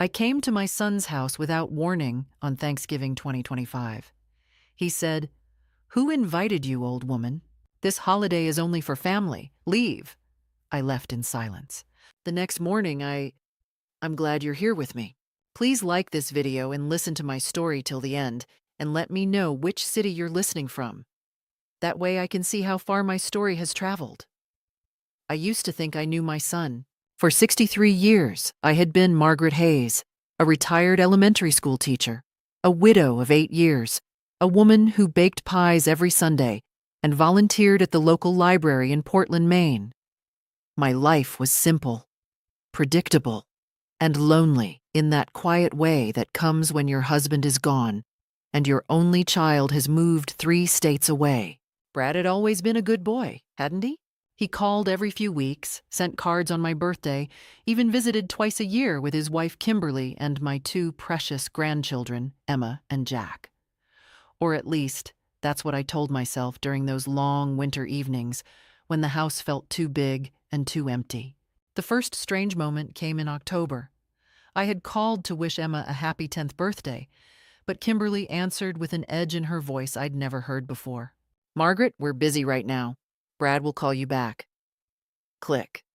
I came to my son's house without warning on Thanksgiving 2025. He said, "Who invited you, old woman? This holiday is only for family. Leave." I left in silence. The next morning, I'm glad you're here with me. Please like this video and listen to my story till the end, and let me know which city you're listening from. That way I can see how far my story has traveled. I used to think I knew my son. For 63 years, I had been Margaret Hayes, a retired elementary school teacher, a widow of 8 years, a woman who baked pies every Sunday and volunteered at the local library in Portland, Maine. My life was simple, predictable, and lonely in that quiet way that comes when your husband is gone and your only child has moved 3 states away. Brad had always been a good boy, hadn't he? He called every few weeks, sent cards on my birthday, even visited twice a year with his wife Kimberly and my 2 precious grandchildren, Emma and Jack. Or at least, that's what I told myself during those long winter evenings when the house felt too big and too empty. The first strange moment came in October. I had called to wish Emma a happy 10th birthday, but Kimberly answered with an edge in her voice I'd never heard before. "Margaret, we're busy right now. Brad will call you back." Click.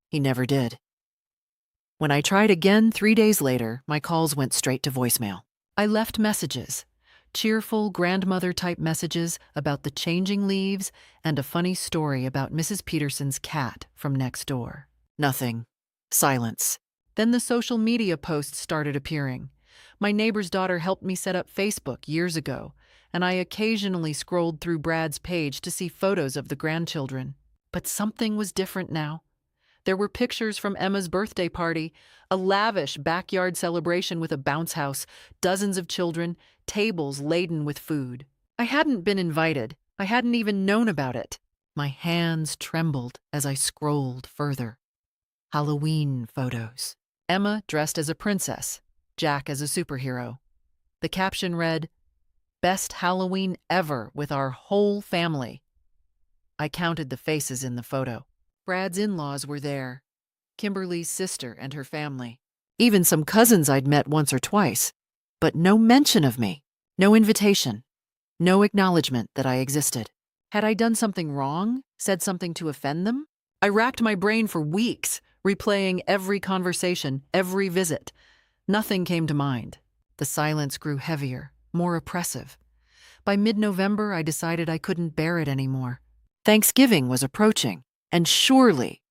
He never did. When I tried again 3 days later, my calls went straight to voicemail. I left messages, cheerful grandmother-type messages about the changing leaves and a funny story about Mrs. Peterson's cat from next door. Nothing. Silence. Then the social media posts started appearing. My neighbor's daughter helped me set up Facebook years ago, and I occasionally scrolled through Brad's page to see photos of the grandchildren. But something was different now. There were pictures from Emma's birthday party, a lavish backyard celebration with a bounce house, dozens of children, tables laden with food. I hadn't been invited. I hadn't even known about it. My hands trembled as I scrolled further. Halloween photos. Emma dressed as a princess, Jack as a superhero. The caption read, "Best Halloween ever with our whole family." I counted the faces in the photo. Brad's in-laws were there, Kimberly's sister and her family. Even some cousins I'd met once or twice, but no mention of me, no invitation, no acknowledgement that I existed. Had I done something wrong, said something to offend them? I racked my brain for weeks, replaying every conversation, every visit. Nothing came to mind. The silence grew heavier, more oppressive. By mid-November, I decided I couldn't bear it anymore. Thanksgiving was approaching, and surely,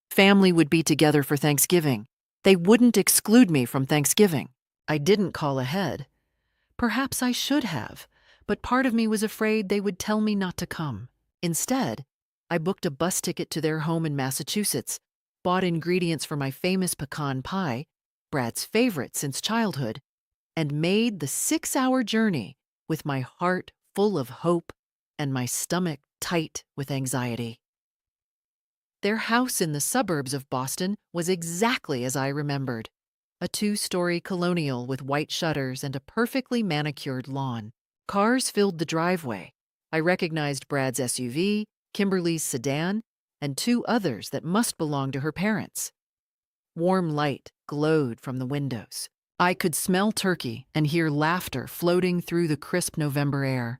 family would be together for Thanksgiving. They wouldn't exclude me from Thanksgiving. I didn't call ahead. Perhaps I should have, but part of me was afraid they would tell me not to come. Instead, I booked a bus ticket to their home in Massachusetts, bought ingredients for my famous pecan pie, Brad's favorite since childhood, and made the 6-hour journey with my heart full of hope and my stomach tight with anxiety. Their house in the suburbs of Boston was exactly as I remembered. A 2-story colonial with white shutters and a perfectly manicured lawn. Cars filled the driveway. I recognized Brad's SUV, Kimberly's sedan, and 2 others that must belong to her parents. Warm light glowed from the windows. I could smell turkey and hear laughter floating through the crisp November air.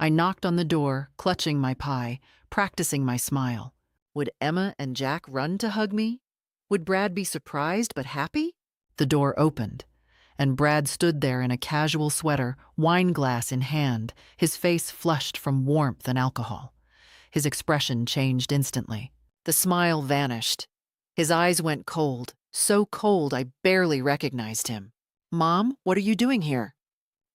I knocked on the door, clutching my pie, practicing my smile. Would Emma and Jack run to hug me? Would Brad be surprised but happy? The door opened, and Brad stood there in a casual sweater, wine glass in hand, his face flushed from warmth and alcohol. His expression changed instantly. The smile vanished. His eyes went cold, so cold I barely recognized him. "Mom, what are you doing here?"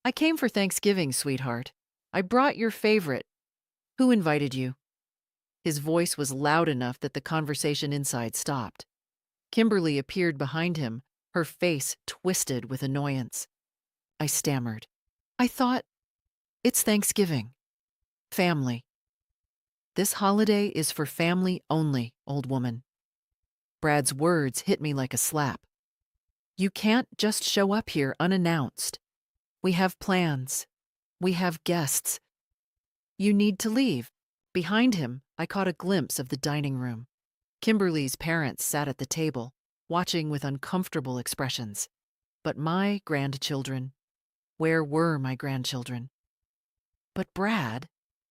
"I came for Thanksgiving, sweetheart. I brought your favorite." "Who invited you?" His voice was loud enough that the conversation inside stopped. Kimberly appeared behind him, her face twisted with annoyance. I stammered. "I thought, it's Thanksgiving. Family. This holiday is for family only, old woman." Brad's words hit me like a slap. "You can't just show up here unannounced. We have plans. We have guests. You need to leave." Behind him, I caught a glimpse of the dining room. Kimberly's parents sat at the table, watching with uncomfortable expressions. But my grandchildren, where were my grandchildren? But Brad,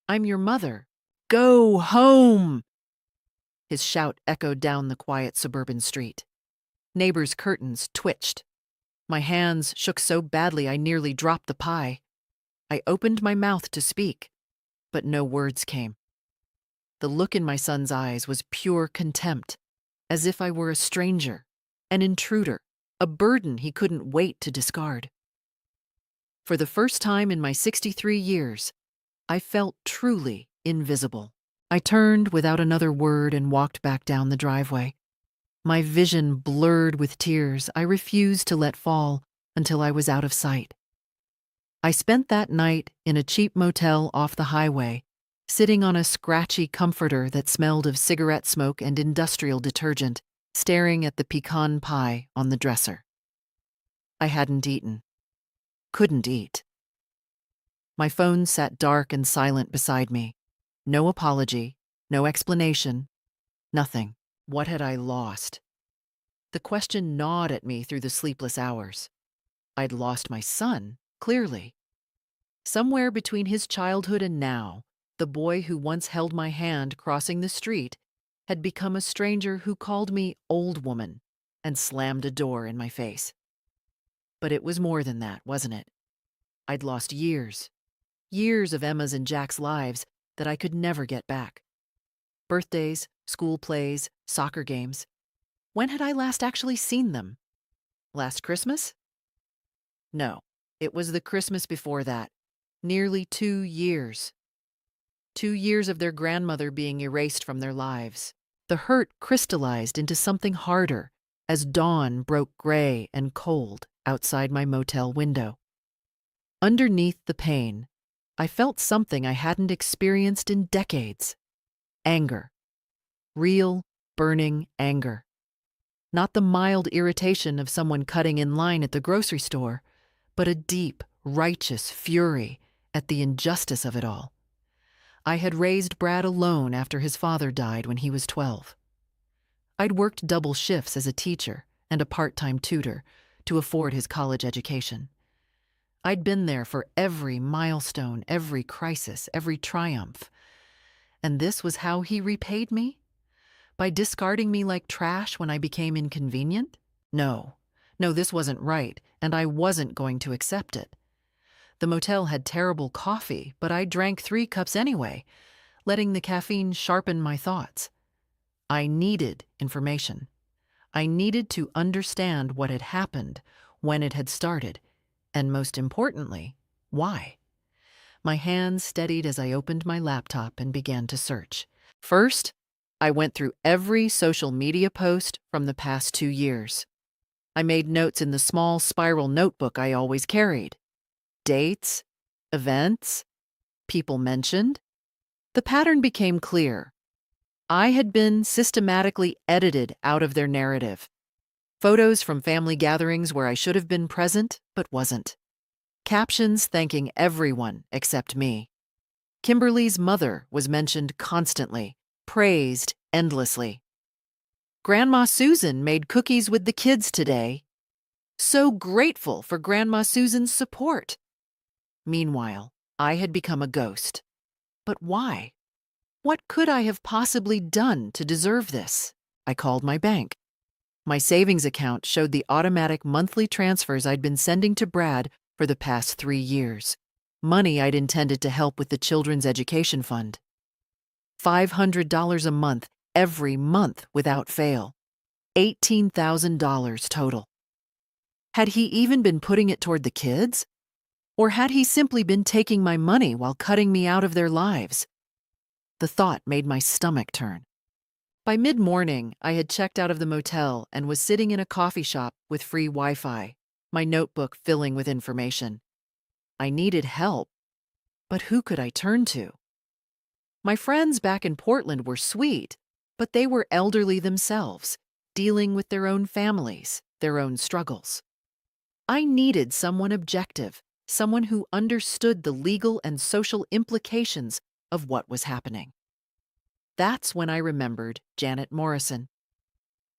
I'm your mother. Go home! His shout echoed down the quiet suburban street. Neighbors' curtains twitched. My hands shook so badly I nearly dropped the pie. I opened my mouth to speak, but no words came. The look in my son's eyes was pure contempt, as if I were a stranger, an intruder, a burden he couldn't wait to discard. For the first time in my 63 years, I felt truly invisible. I turned without another word and walked back down the driveway. My vision blurred with tears I refused to let fall until I was out of sight. I spent that night in a cheap motel off the highway, sitting on a scratchy comforter that smelled of cigarette smoke and industrial detergent, staring at the pecan pie on the dresser. I hadn't eaten. Couldn't eat. My phone sat dark and silent beside me. No apology, no explanation, nothing. What had I lost? The question gnawed at me through the sleepless hours. I'd lost my son, clearly. Somewhere between his childhood and now, the boy who once held my hand crossing the street had become a stranger who called me old woman and slammed a door in my face. But it was more than that, wasn't it? I'd lost years of Emma's and Jack's lives that I could never get back. Birthdays, school plays, soccer games. When had I last actually seen them? Last Christmas? No, it was the Christmas before that. Nearly 2 years. 2 years of their grandmother being erased from their lives. The hurt crystallized into something harder as dawn broke gray and cold outside my motel window. Underneath the pain, I felt something I hadn't experienced in decades. Anger. Real, burning anger. Not the mild irritation of someone cutting in line at the grocery store, but a deep, righteous fury at the injustice of it all. I had raised Brad alone after his father died when he was 12. I'd worked double shifts as a teacher and a part-time tutor to afford his college education. I'd been there for every milestone, every crisis, every triumph. And this was how he repaid me? By discarding me like trash when I became inconvenient? No, this wasn't right, and I wasn't going to accept it. The motel had terrible coffee, but I drank 3 cups anyway, letting the caffeine sharpen my thoughts. I needed information. I needed to understand what had happened, when it had started, and most importantly, why. My hands steadied as I opened my laptop and began to search. First, I went through every social media post from the past 2 years. I made notes in the small spiral notebook I always carried. Dates, events, people mentioned. The pattern became clear. I had been systematically edited out of their narrative. Photos from family gatherings where I should have been present but wasn't. Captions thanking everyone except me. Kimberly's mother was mentioned constantly, praised endlessly. Grandma Susan made cookies with the kids today. So grateful for Grandma Susan's support. Meanwhile, I had become a ghost. But why? What could I have possibly done to deserve this? I called my bank. My savings account showed the automatic monthly transfers I'd been sending to Brad for the past 3 years. Money I'd intended to help with the Children's Education Fund. $500 a month, every month without fail. $18,000 total. Had he even been putting it toward the kids? Or had he simply been taking my money while cutting me out of their lives? The thought made my stomach turn. By mid-morning, I had checked out of the motel and was sitting in a coffee shop with free Wi-Fi, my notebook filling with information. I needed help, but who could I turn to? My friends back in Portland were sweet, but they were elderly themselves, dealing with their own families, their own struggles. I needed someone objective, someone who understood the legal and social implications of what was happening. That's when I remembered Janet Morrison.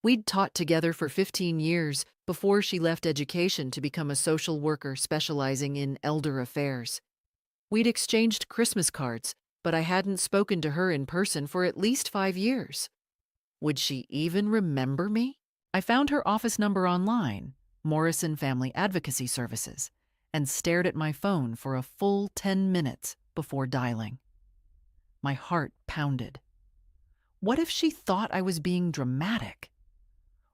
We'd taught together for 15 years before she left education to become a social worker specializing in elder affairs. We'd exchanged Christmas cards, but I hadn't spoken to her in person for at least 5 years. Would she even remember me? I found her office number online, Morrison Family Advocacy Services, and stared at my phone for a full 10 minutes before dialing. My heart pounded. What if she thought I was being dramatic?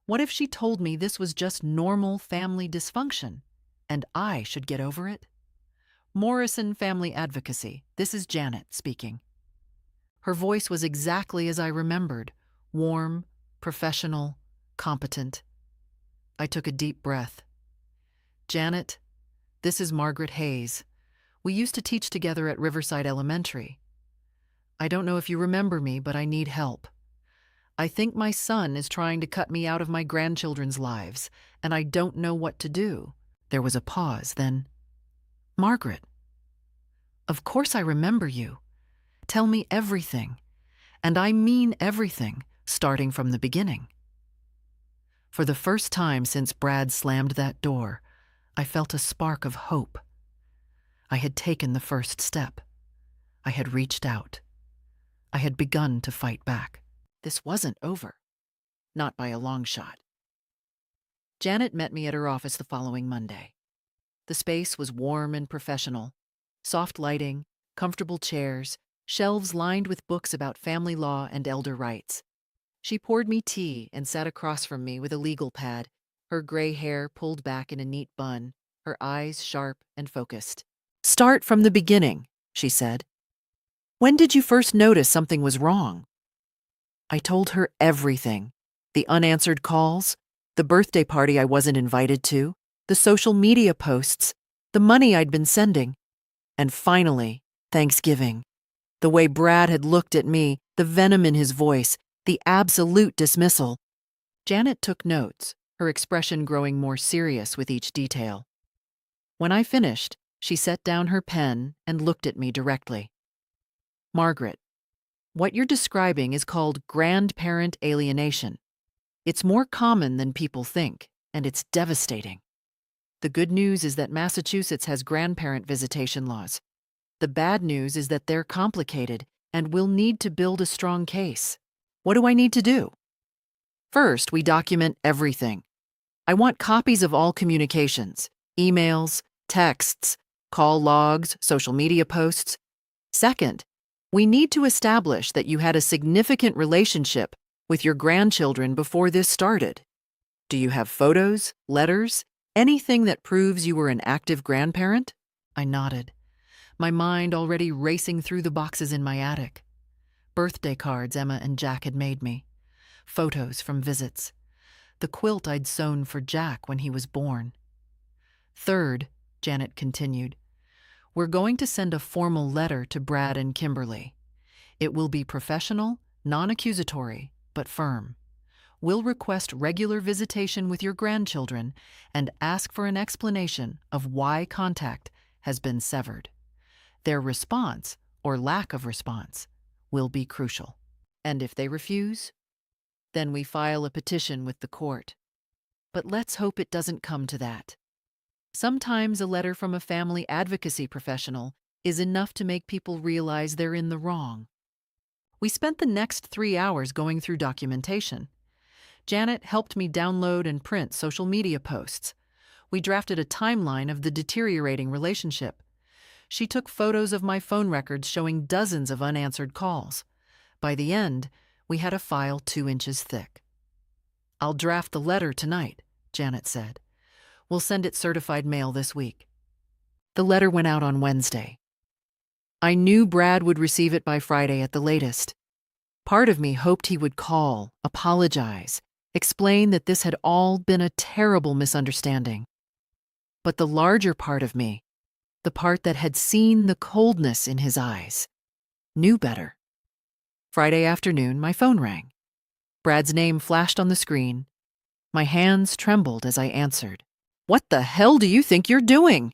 What if she told me this was just normal family dysfunction, and I should get over it? Morrison Family Advocacy, this is Janet speaking. Her voice was exactly as I remembered, warm, professional, competent. I took a deep breath. Janet, this is Margaret Hayes. We used to teach together at Riverside Elementary. I don't know if you remember me, but I need help. I think my son is trying to cut me out of my grandchildren's lives, and I don't know what to do. There was a pause, then, Margaret. Of course I remember you. Tell me everything. And I mean everything, starting from the beginning. For the first time since Brad slammed that door, I felt a spark of hope. I had taken the first step. I had reached out. I had begun to fight back. This wasn't over. Not by a long shot. Janet met me at her office the following Monday. The space was warm and professional. Soft lighting, comfortable chairs, shelves lined with books about family law and elder rights. She poured me tea and sat across from me with a legal pad, her gray hair pulled back in a neat bun, her eyes sharp and focused. Start from the beginning, she said. When did you first notice something was wrong? I told her everything. The unanswered calls, the birthday party I wasn't invited to, the social media posts, the money I'd been sending. And finally, Thanksgiving. The way Brad had looked at me, the venom in his voice, the absolute dismissal. Janet took notes, her expression growing more serious with each detail. When I finished, she set down her pen and looked at me directly. Margaret, what you're describing is called grandparent alienation. It's more common than people think, and it's devastating. The good news is that Massachusetts has grandparent visitation laws. The bad news is that they're complicated, and we'll need to build a strong case. What do I need to do? First, we document everything. I want copies of all communications, emails, texts, call logs, social media posts. Second, we need to establish that you had a significant relationship with your grandchildren before this started. Do you have photos, letters, anything that proves you were an active grandparent? I nodded, my mind already racing through the boxes in my attic. Birthday cards Emma and Jack had made me, photos from visits, the quilt I'd sewn for Jack when he was born. Third, Janet continued, we're going to send a formal letter to Brad and Kimberly. It will be professional, non-accusatory, but firm. We'll request regular visitation with your grandchildren and ask for an explanation of why contact has been severed. Their response, or lack of response, will be crucial. And if they refuse, then we file a petition with the court. But let's hope it doesn't come to that. Sometimes a letter from a family advocacy professional is enough to make people realize they're in the wrong. We spent the next 3 hours going through documentation. Janet helped me download and print social media posts. We drafted a timeline of the deteriorating relationship. She took photos of my phone records showing dozens of unanswered calls. By the end, we had a file 2 inches thick. I'll draft the letter tonight, Janet said. We'll send it certified mail this week. The letter went out on Wednesday. I knew Brad would receive it by Friday at the latest. Part of me hoped he would call, apologize, explain that this had all been a terrible misunderstanding. But the larger part of me, the part that had seen the coldness in his eyes, knew better. Friday afternoon, my phone rang. Brad's name flashed on the screen. My hands trembled as I answered. What the hell do you think you're doing?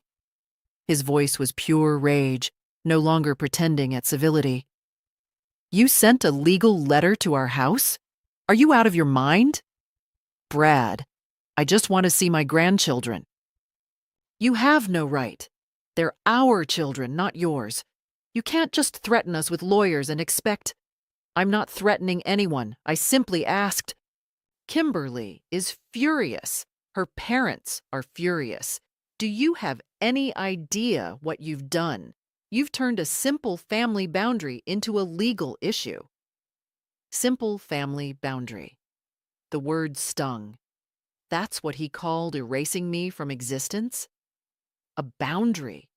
His voice was pure rage, no longer pretending at civility. You sent a legal letter to our house? Are you out of your mind? Brad, I just want to see my grandchildren. You have no right. They're our children, not yours. You can't just threaten us with lawyers and expect. I'm not threatening anyone. I simply asked. Kimberly is furious. Her parents are furious. Do you have any idea what you've done? You've turned a simple family boundary into a legal issue. Simple family boundary. The word stung. That's what he called erasing me from existence? A boundary.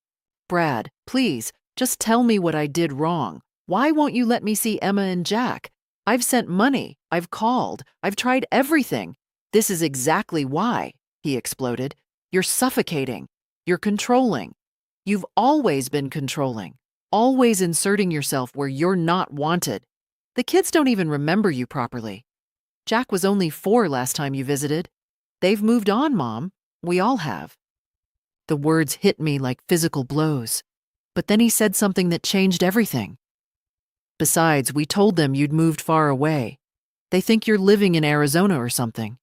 Brad, please, just tell me what I did wrong. Why won't you let me see Emma and Jack? I've sent money. I've called. I've tried everything. This is exactly why, he exploded. You're suffocating. You're controlling. You've always been controlling, always inserting yourself where you're not wanted. The kids don't even remember you properly. Jack was only 4 last time you visited. They've moved on, Mom. We all have. The words hit me like physical blows. But then he said something that changed everything. Besides, we told them you'd moved far away. They think you're living in Arizona or something.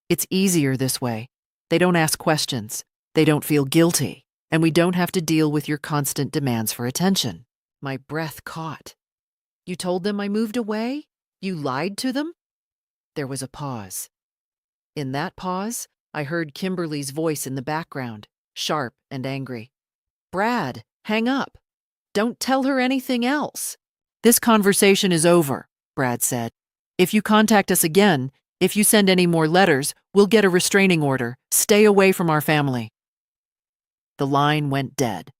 It's easier this way. They don't ask questions. They don't feel guilty. And we don't have to deal with your constant demands for attention. My breath caught. You told them I moved away? You lied to them? There was a pause. In that pause, I heard Kimberly's voice in the background, sharp and angry. Brad, hang up. Don't tell her anything else. This conversation is over, Brad said. If you contact us again, if you send any more letters, we'll get a restraining order. Stay away from our family. The line went dead.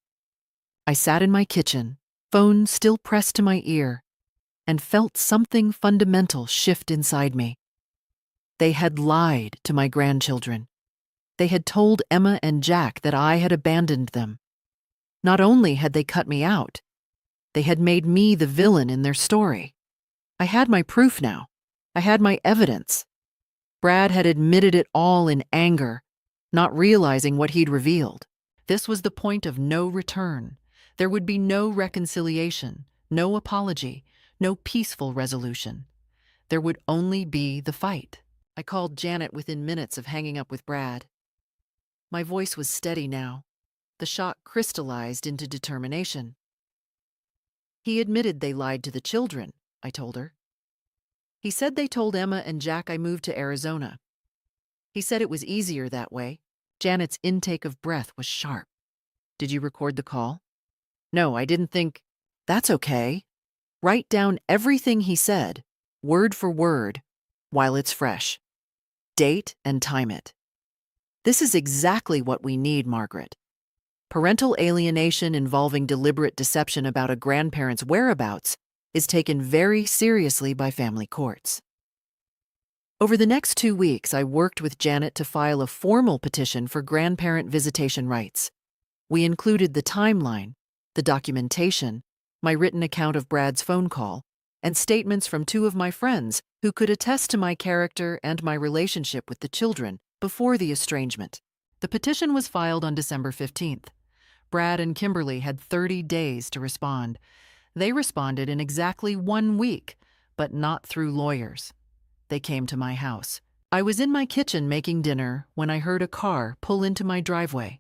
I sat in my kitchen, phone still pressed to my ear, and felt something fundamental shift inside me. They had lied to my grandchildren. They had told Emma and Jack that I had abandoned them. Not only had they cut me out, they had made me the villain in their story. I had my proof now. I had my evidence. Brad had admitted it all in anger, not realizing what he'd revealed. This was the point of no return. There would be no reconciliation, no apology, no peaceful resolution. There would only be the fight. I called Janet within minutes of hanging up with Brad. My voice was steady now. The shock crystallized into determination. He admitted they lied to the children, I told her. He said they told Emma and Jack I moved to Arizona. He said it was easier that way. Janet's intake of breath was sharp. Did you record the call? No, I didn't think. That's okay. Write down everything he said, word for word, while it's fresh. Date and time it. This is exactly what we need, Margaret. Parental alienation involving deliberate deception about a grandparent's whereabouts is taken very seriously by family courts. Over the next 2 weeks, I worked with Janet to file a formal petition for grandparent visitation rights. We included the timeline, the documentation, my written account of Brad's phone call, and statements from 2 of my friends who could attest to my character and my relationship with the children before the estrangement. The petition was filed on December 15th. Brad and Kimberly had 30 days to respond. They responded in exactly 1 week, but not through lawyers. They came to my house. I was in my kitchen making dinner when I heard a car pull into my driveway.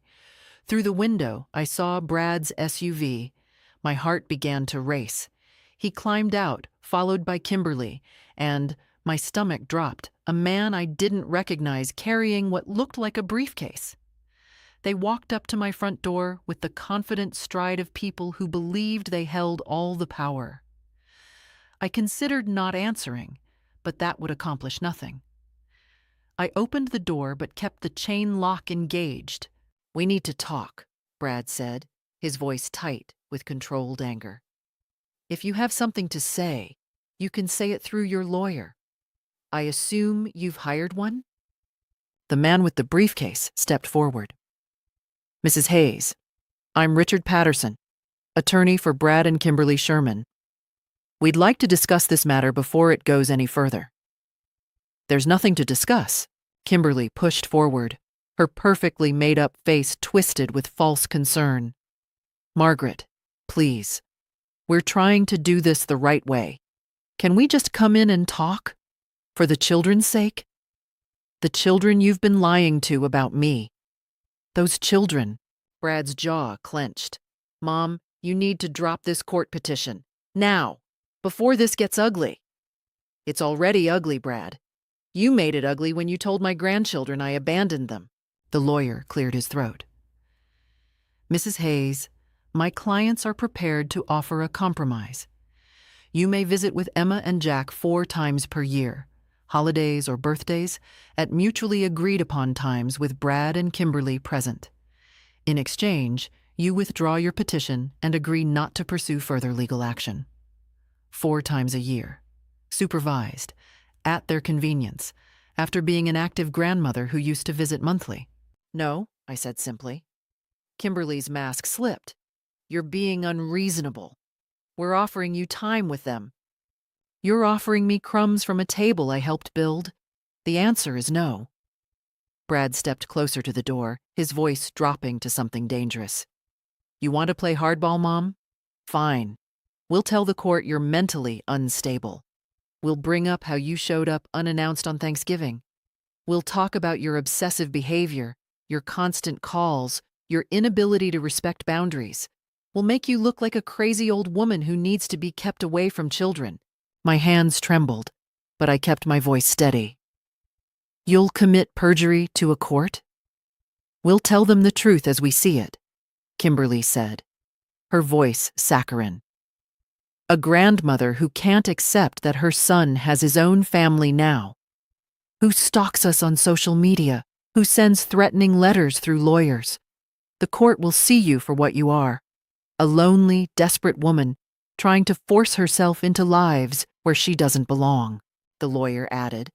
Through the window, I saw Brad's SUV. My heart began to race. He climbed out, followed by Kimberly, and my stomach dropped, a man I didn't recognize carrying what looked like a briefcase. They walked up to my front door with the confident stride of people who believed they held all the power. I considered not answering, but that would accomplish nothing. I opened the door but kept the chain lock engaged. We need to talk, Brad said, his voice tight with controlled anger. If you have something to say, you can say it through your lawyer. I assume you've hired one? The man with the briefcase stepped forward. Mrs. Hayes, I'm Richard Patterson, attorney for Brad and Kimberly Sherman. We'd like to discuss this matter before it goes any further. There's nothing to discuss, Kimberly pushed forward, her perfectly made-up face twisted with false concern. Margaret, please. We're trying to do this the right way. Can we just come in and talk? For the children's sake? The children you've been lying to about me. Those children. Brad's jaw clenched. Mom, you need to drop this court petition. Now, before this gets ugly. It's already ugly, Brad. You made it ugly when you told my grandchildren I abandoned them. The lawyer cleared his throat. Mrs. Hayes, my clients are prepared to offer a compromise. You may visit with Emma and Jack 4 times per year, holidays or birthdays, at mutually agreed upon times with Brad and Kimberly present. In exchange, you withdraw your petition and agree not to pursue further legal action. 4 times a year. Supervised, at their convenience, after being an active grandmother who used to visit monthly. No, I said simply. Kimberly's mask slipped. You're being unreasonable. We're offering you time with them. You're offering me crumbs from a table I helped build. The answer is no. Brad stepped closer to the door, his voice dropping to something dangerous. You want to play hardball, Mom? Fine. We'll tell the court you're mentally unstable. We'll bring up how you showed up unannounced on Thanksgiving. We'll talk about your obsessive behavior, your constant calls, your inability to respect boundaries. We'll make you look like a crazy old woman who needs to be kept away from children. My hands trembled, but I kept my voice steady. You'll commit perjury to a court? We'll tell them the truth as we see it, Kimberly said, her voice saccharine. A grandmother who can't accept that her son has his own family now, who stalks us on social media, who sends threatening letters through lawyers. The court will see you for what you are, a lonely, desperate woman trying to force herself into lives where she doesn't belong, the lawyer added,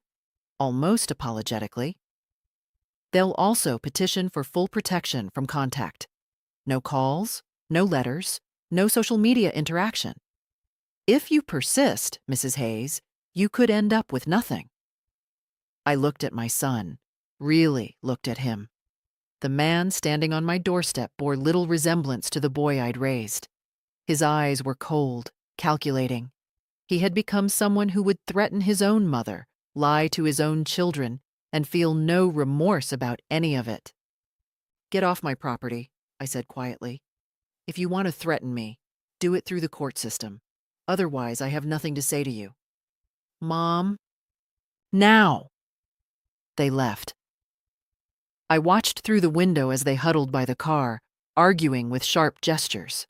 almost apologetically. They'll also petition for full protection from contact. No calls, no letters, no social media interaction. If you persist, Mrs. Hayes, you could end up with nothing. I looked at my son, really looked at him. The man standing on my doorstep bore little resemblance to the boy I'd raised. His eyes were cold, calculating. He had become someone who would threaten his own mother, lie to his own children, and feel no remorse about any of it. Get off my property, I said quietly. If you want to threaten me, do it through the court system. Otherwise, I have nothing to say to you. Mom? Now! They left. I watched through the window as they huddled by the car, arguing with sharp gestures.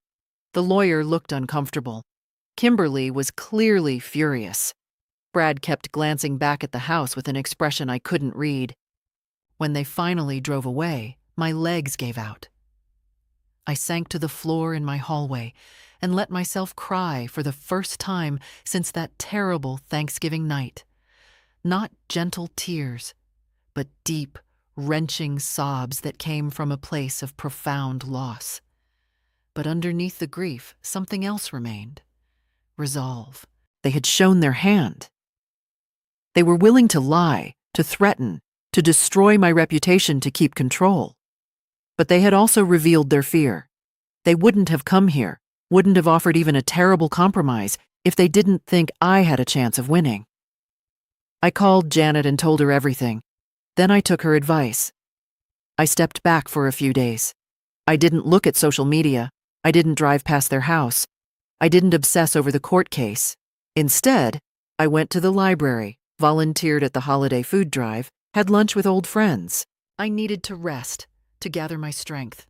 The lawyer looked uncomfortable. Kimberly was clearly furious. Brad kept glancing back at the house with an expression I couldn't read. When they finally drove away, my legs gave out. I sank to the floor in my hallway and let myself cry for the first time since that terrible Thanksgiving night. Not gentle tears, but deep, wrenching sobs that came from a place of profound loss. But underneath the grief, something else remained. Resolve. They had shown their hand. They were willing to lie, to threaten, to destroy my reputation to keep control. But they had also revealed their fear. They wouldn't have come here, wouldn't have offered even a terrible compromise if they didn't think I had a chance of winning. I called Janet and told her everything. Then I took her advice. I stepped back for a few days. I didn't look at social media. I didn't drive past their house. I didn't obsess over the court case. Instead, I went to the library, volunteered at the holiday food drive, had lunch with old friends. I needed to rest, to gather my strength,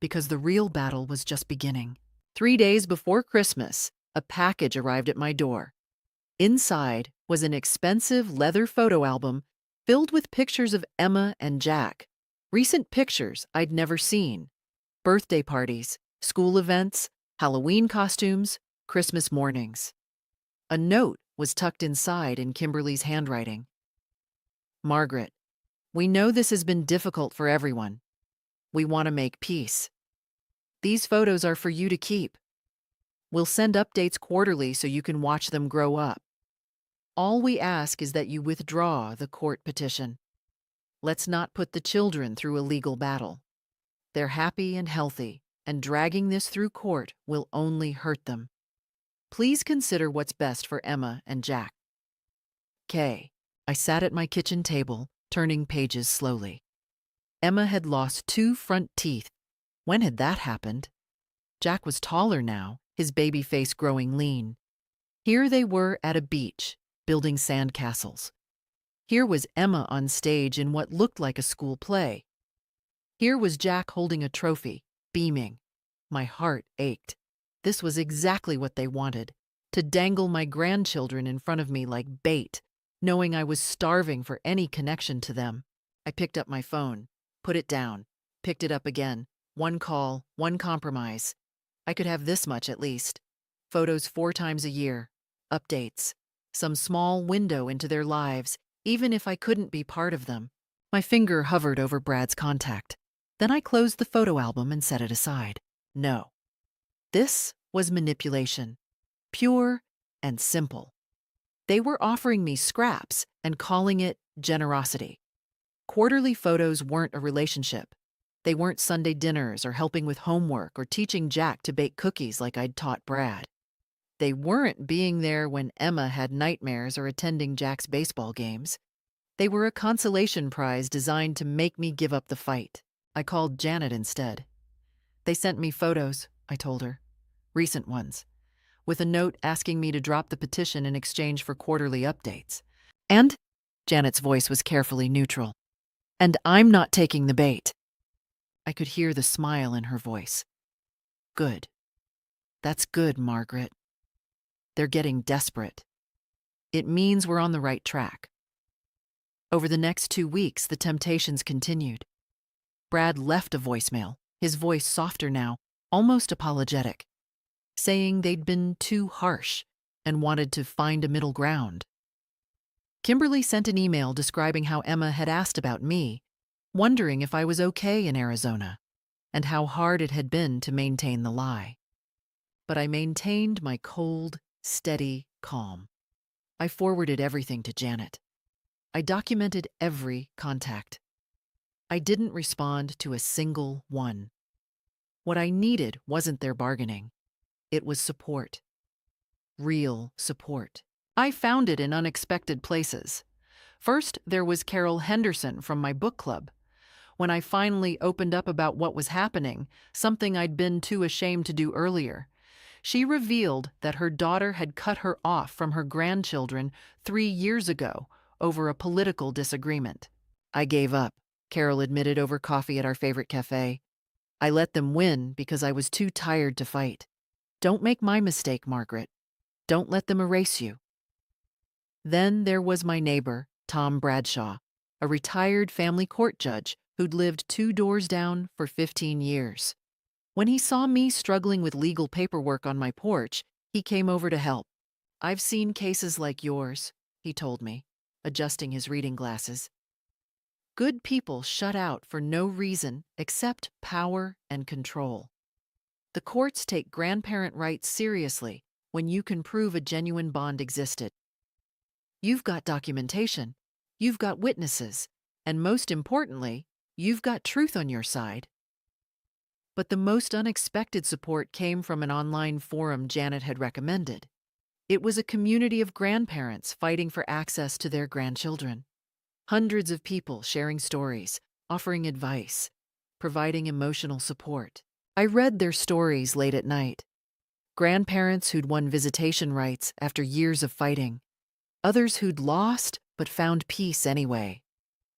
because the real battle was just beginning. 3 days before Christmas, a package arrived at my door. Inside was an expensive leather photo album filled with pictures of Emma and Jack, recent pictures I'd never seen, birthday parties, school events, Halloween costumes, Christmas mornings. A note was tucked inside in Kimberly's handwriting. Margaret, we know this has been difficult for everyone. We want to make peace. These photos are for you to keep. We'll send updates quarterly so you can watch them grow up. All we ask is that you withdraw the court petition. Let's not put the children through a legal battle. They're happy and healthy, and dragging this through court will only hurt them. Please consider what's best for Emma and Jack. Kay. I sat at my kitchen table, turning pages slowly. Emma had lost 2 front teeth. When had that happened? Jack was taller now, his baby face growing lean. Here they were at a beach, building sand castles. Here was Emma on stage in what looked like a school play. Here was Jack holding a trophy, beaming. My heart ached. This was exactly what they wanted, to dangle my grandchildren in front of me like bait, knowing I was starving for any connection to them. I picked up my phone, put it down, picked it up again. One call, one compromise. I could have this much at least. Photos 4 times a year. Updates. Some small window into their lives, even if I couldn't be part of them. My finger hovered over Brad's contact. Then I closed the photo album and set it aside. No. This was manipulation. Pure and simple. They were offering me scraps and calling it generosity. Quarterly photos weren't a relationship. They weren't Sunday dinners or helping with homework or teaching Jack to bake cookies like I'd taught Brad. They weren't being there when Emma had nightmares or attending Jack's baseball games. They were a consolation prize designed to make me give up the fight. I called Janet instead. They sent me photos, I told her. Recent ones. With a note asking me to drop the petition in exchange for quarterly updates. And? Janet's voice was carefully neutral. And I'm not taking the bait. I could hear the smile in her voice. Good. That's good, Margaret. They're getting desperate. It means we're on the right track. Over the next 2 weeks, the temptations continued. Brad left a voicemail, his voice softer now, almost apologetic, saying they'd been too harsh and wanted to find a middle ground. Kimberly sent an email describing how Emma had asked about me, wondering if I was okay in Arizona, and how hard it had been to maintain the lie. But I maintained my cold, steady calm. I forwarded everything to Janet. I documented every contact. I didn't respond to a single one. What I needed wasn't their bargaining. It was support. Real support. I found it in unexpected places. First, there was Carol Henderson from my book club. When I finally opened up about what was happening, something I'd been too ashamed to do earlier, she revealed that her daughter had cut her off from her grandchildren 3 years ago over a political disagreement. I gave up, Carol admitted over coffee at our favorite cafe. I let them win because I was too tired to fight. Don't make my mistake, Margaret. Don't let them erase you. Then there was my neighbor, Tom Bradshaw, a retired family court judge who'd lived 2 doors down for 15 years. When he saw me struggling with legal paperwork on my porch, he came over to help. I've seen cases like yours, he told me, adjusting his reading glasses. Good people shut out for no reason except power and control. The courts take grandparent rights seriously when you can prove a genuine bond existed. You've got documentation, you've got witnesses, and most importantly, you've got truth on your side. But the most unexpected support came from an online forum Janet had recommended. It was a community of grandparents fighting for access to their grandchildren. Hundreds of people sharing stories, offering advice, providing emotional support. I read their stories late at night. Grandparents who'd won visitation rights after years of fighting. Others who'd lost but found peace anyway.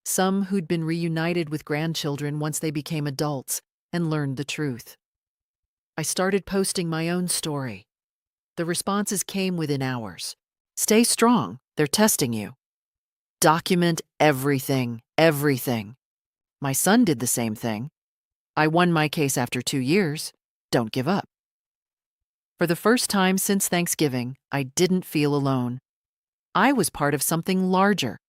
Some who'd been reunited with grandchildren once they became adults and learned the truth. I started posting my own story. The responses came within hours. Stay strong, they're testing you. Document everything, everything. My son did the same thing. I won my case after 2 years. Don't give up. For the first time since Thanksgiving, I didn't feel alone. I was part of something larger,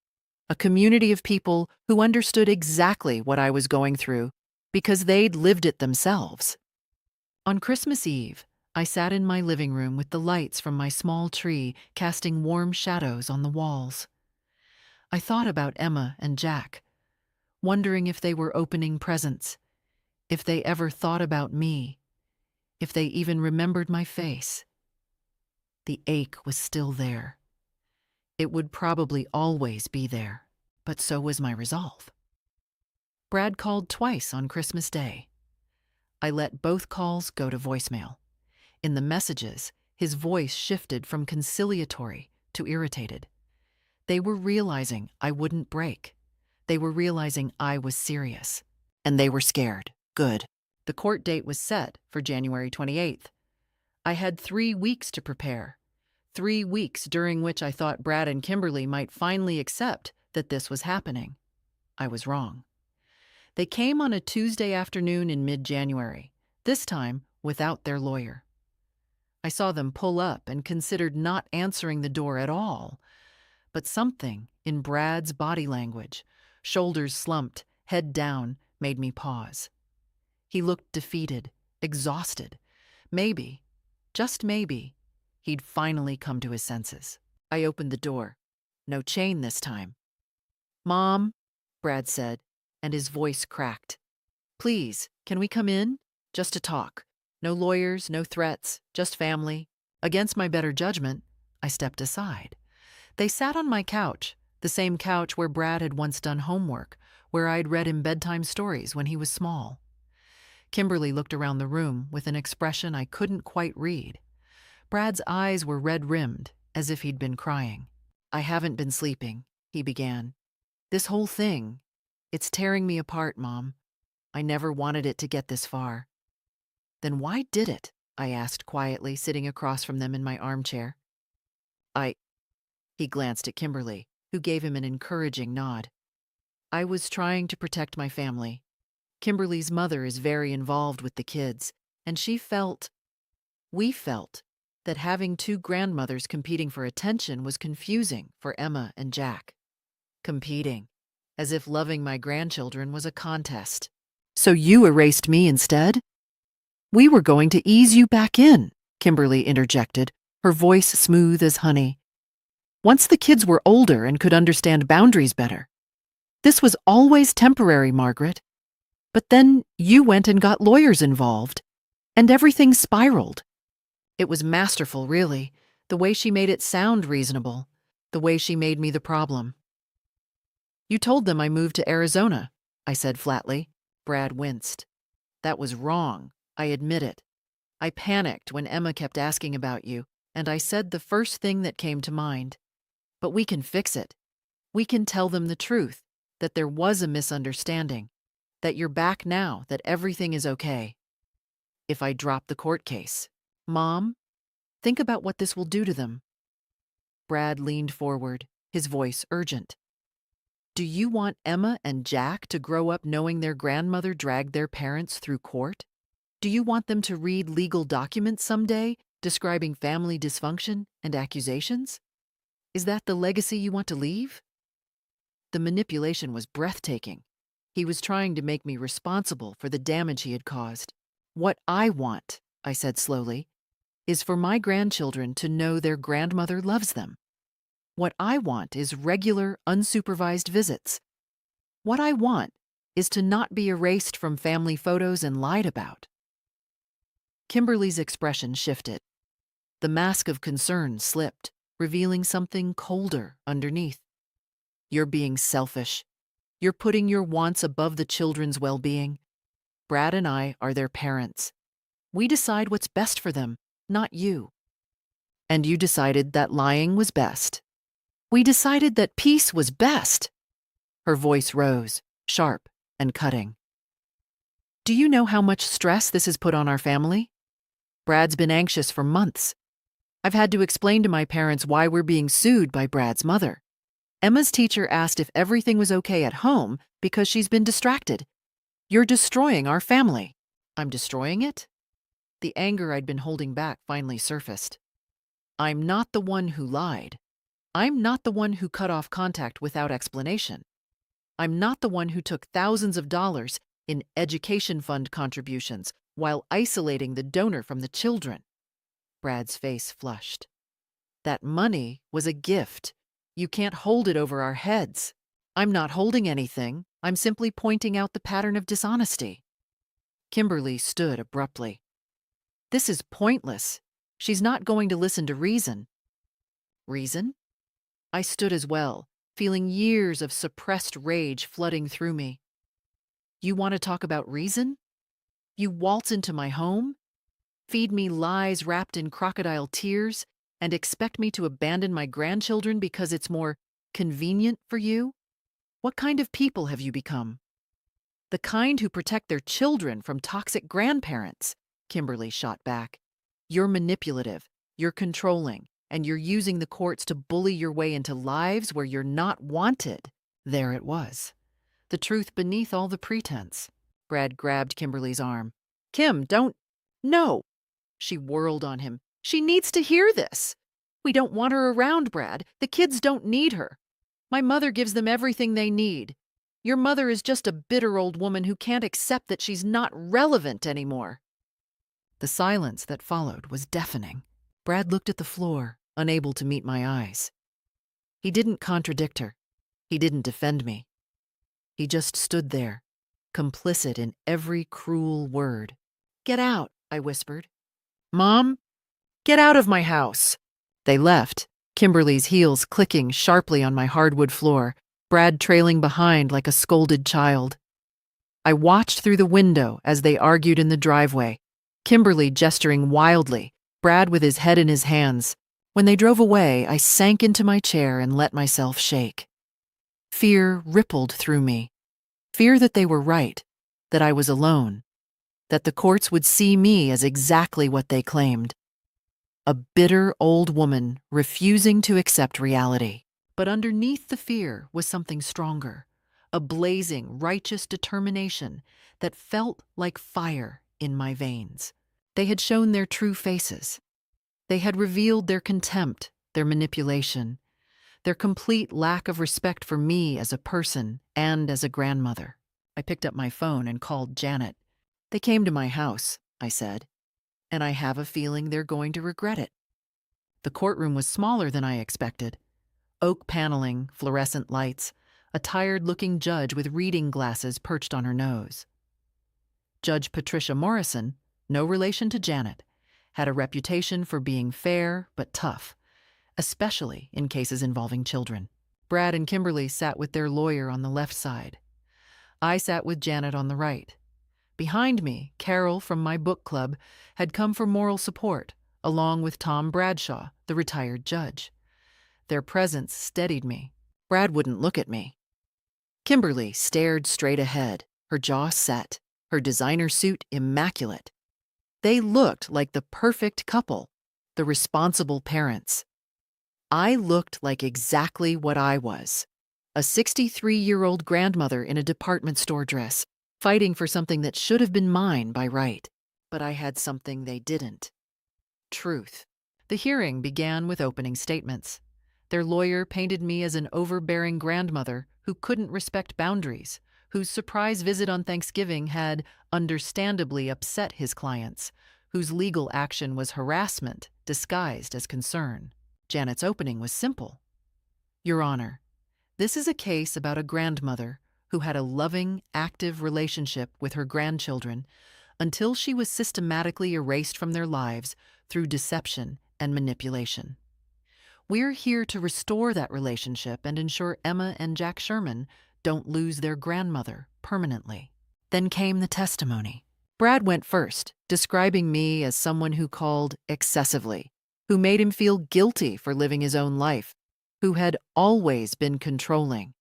a community of people who understood exactly what I was going through because they'd lived it themselves. On Christmas Eve, I sat in my living room with the lights from my small tree casting warm shadows on the walls. I thought about Emma and Jack, wondering if they were opening presents, if they ever thought about me, if they even remembered my face. The ache was still there. It would probably always be there. but so was my resolve. Brad called twice on Christmas Day. I let both calls go to voicemail. In the messages, his voice shifted from conciliatory to irritated. They were realizing I wouldn't break. They were realizing I was serious. And they were scared. Good. The court date was set for January 28th. I had 3 weeks to prepare. 3 weeks during which I thought Brad and Kimberly might finally accept that this was happening. I was wrong. They came on a Tuesday afternoon in mid-January, this time without their lawyer. I saw them pull up and considered not answering the door at all. But something in Brad's body language, shoulders slumped, head down, made me pause. He looked defeated, exhausted. Maybe, just maybe, he'd finally come to his senses. I opened the door. No chain this time. "Mom," Brad said, and his voice cracked. "Please, can we come in? Just to talk. No lawyers, no threats, just family." Against my better judgment, I stepped aside. They sat on my couch, the same couch where Brad had once done homework, where I'd read him bedtime stories when he was small. Kimberly looked around the room with an expression I couldn't quite read. Brad's eyes were red-rimmed, as if he'd been crying. "I haven't been sleeping," he began. "This whole thing, it's tearing me apart, Mom. I never wanted it to get this far." "Then why did it?" I asked quietly, sitting across from them in my armchair. He glanced at Kimberly, who gave him an encouraging nod. "I was trying to protect my family. Kimberly's mother is very involved with the kids, and we felt, that having 2 grandmothers competing for attention was confusing for Emma and Jack. Competing, as if loving my grandchildren was a contest. So you erased me instead?" "We were going to ease you back in," Kimberly interjected, her voice smooth as honey. "Once the kids were older and could understand boundaries better. This was always temporary, Margaret. But then you went and got lawyers involved, and everything spiraled." It was masterful, really, the way she made it sound reasonable, the way she made me the problem. "You told them I moved to Arizona," I said flatly. Brad winced. "That was wrong. I admit it. I panicked when Emma kept asking about you, and I said the first thing that came to mind. But we can fix it. We can tell them the truth, that there was a misunderstanding, that you're back now, that everything is okay. If I drop the court case, Mom, think about what this will do to them." Brad leaned forward, his voice urgent. "Do you want Emma and Jack to grow up knowing their grandmother dragged their parents through court? Do you want them to read legal documents someday describing family dysfunction and accusations? Is that the legacy you want to leave?" The manipulation was breathtaking. He was trying to make me responsible for the damage he had caused. "What I want," I said slowly, "is for my grandchildren to know their grandmother loves them. What I want is regular, unsupervised visits. What I want is to not be erased from family photos and lied about." Kimberly's expression shifted. The mask of concern slipped, revealing something colder underneath. "You're being selfish. You're putting your wants above the children's well-being. Brad and I are their parents. We decide what's best for them, not you. And you decided that lying was best. We decided that peace was best." Her voice rose, sharp and cutting. "Do you know how much stress this has put on our family? Brad's been anxious for months. I've had to explain to my parents why we're being sued by Brad's mother. Emma's teacher asked if everything was okay at home because she's been distracted. You're destroying our family." "I'm destroying it?" The anger I'd been holding back finally surfaced. "I'm not the one who lied. I'm not the one who cut off contact without explanation. I'm not the one who took thousands of dollars in education fund contributions while isolating the donor from the children." Brad's face flushed. "That money was a gift. You can't hold it over our heads. I'm not holding anything. I'm simply pointing out the pattern of dishonesty." Kimberly stood abruptly. "This is pointless. She's not going to listen to reason." "Reason?" I stood as well, feeling years of suppressed rage flooding through me. You want to talk about reason? You waltz into my home, feed me lies wrapped in crocodile tears, and expect me to abandon my grandchildren because it's more convenient for you? What kind of people have you become? The kind who protect their children from toxic grandparents, Kimberly shot back. You're manipulative, you're controlling, and you're using the courts to bully your way into lives where you're not wanted. There it was. The truth beneath all the pretense. Brad grabbed Kimberly's arm. Kim, don't. No! She whirled on him. She needs to hear this. We don't want her around, Brad. The kids don't need her. My mother gives them everything they need. Your mother is just a bitter old woman who can't accept that she's not relevant anymore. The silence that followed was deafening. Brad looked at the floor, unable to meet my eyes. He didn't contradict her. He didn't defend me. He just stood there, complicit in every cruel word. Get out, I whispered. Mom, get out of my house. They left, Kimberly's heels clicking sharply on my hardwood floor, Brad trailing behind like a scolded child. I watched through the window as they argued in the driveway, Kimberly gesturing wildly, Brad with his head in his hands. When they drove away, I sank into my chair and let myself shake. Fear rippled through me. Fear that they were right, that I was alone, that the courts would see me as exactly what they claimed. A bitter old woman refusing to accept reality. But underneath the fear was something stronger, a blazing, righteous determination that felt like fire in my veins. They had shown their true faces. They had revealed their contempt, their manipulation, their complete lack of respect for me as a person and as a grandmother. I picked up my phone and called Janet. They came to my house, I said, and I have a feeling they're going to regret it. The courtroom was smaller than I expected. Oak paneling, fluorescent lights, a tired-looking judge with reading glasses perched on her nose. Judge Patricia Morrison, no relation to Janet, had a reputation for being fair but tough, especially in cases involving children. Brad and Kimberly sat with their lawyer on the left side. I sat with Janet on the right. Behind me, Carol from my book club had come for moral support, along with Tom Bradshaw, the retired judge. Their presence steadied me. Brad wouldn't look at me. Kimberly stared straight ahead, her jaw set, her designer suit immaculate. They looked like the perfect couple, the responsible parents. I looked like exactly what I was, a 63-year-old grandmother in a department store dress, fighting for something that should have been mine by right. But I had something they didn't. Truth. The hearing began with opening statements. Their lawyer painted me as an overbearing grandmother who couldn't respect boundaries, whose surprise visit on Thanksgiving had understandably upset his clients, whose legal action was harassment disguised as concern. Janet's opening was simple. Your Honor, this is a case about a grandmother who had a loving, active relationship with her grandchildren until she was systematically erased from their lives through deception and manipulation. We're here to restore that relationship and ensure Emma and Jack Sherman don't lose their grandmother permanently. Then came the testimony. Brad went first, describing me as someone who called excessively, who made him feel guilty for living his own life, who had always been controlling.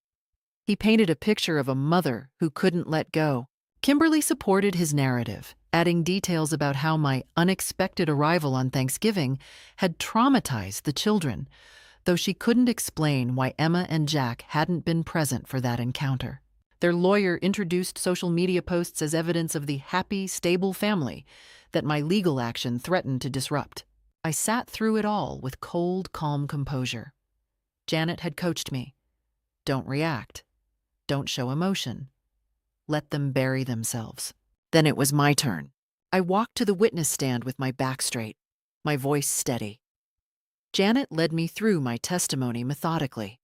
He painted a picture of a mother who couldn't let go. Kimberly supported his narrative, adding details about how my unexpected arrival on Thanksgiving had traumatized the children, though she couldn't explain why Emma and Jack hadn't been present for that encounter. Their lawyer introduced social media posts as evidence of the happy, stable family that my legal action threatened to disrupt. I sat through it all with cold, calm composure. Janet had coached me. Don't react. Don't show emotion. Let them bury themselves. Then it was my turn. I walked to the witness stand with my back straight, my voice steady. Janet led me through my testimony methodically.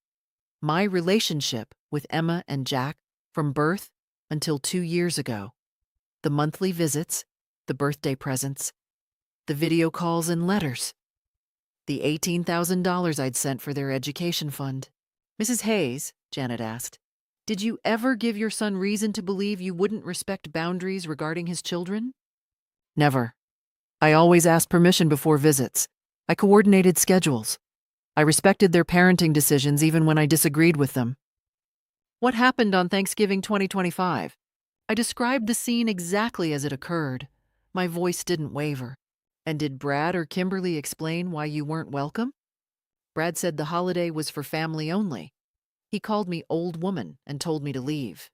My relationship with Emma and Jack from birth until 2 years ago. The monthly visits, the birthday presents, the video calls and letters, the $18,000 I'd sent for their education fund. Mrs. Hayes, Janet asked, did you ever give your son reason to believe you wouldn't respect boundaries regarding his children? Never. I always asked permission before visits. I coordinated schedules. I respected their parenting decisions even when I disagreed with them. What happened on Thanksgiving 2025? I described the scene exactly as it occurred. My voice didn't waver. And did Brad or Kimberly explain why you weren't welcome? Brad said the holiday was for family only. He called me old woman and told me to leave.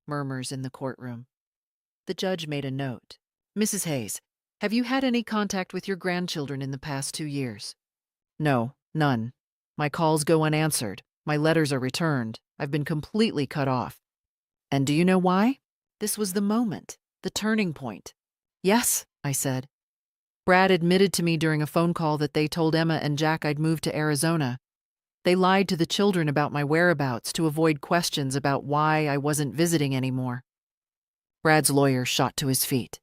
Murmurs in the courtroom. The judge made a note. Mrs. Hayes, have you had any contact with your grandchildren in the past 2 years? No, none. My calls go unanswered. My letters are returned. I've been completely cut off. And do you know why? This was the moment, the turning point. Yes, I said. Brad admitted to me during a phone call that they told Emma and Jack I'd moved to Arizona. They lied to the children about my whereabouts to avoid questions about why I wasn't visiting anymore. Brad's lawyer shot to his feet.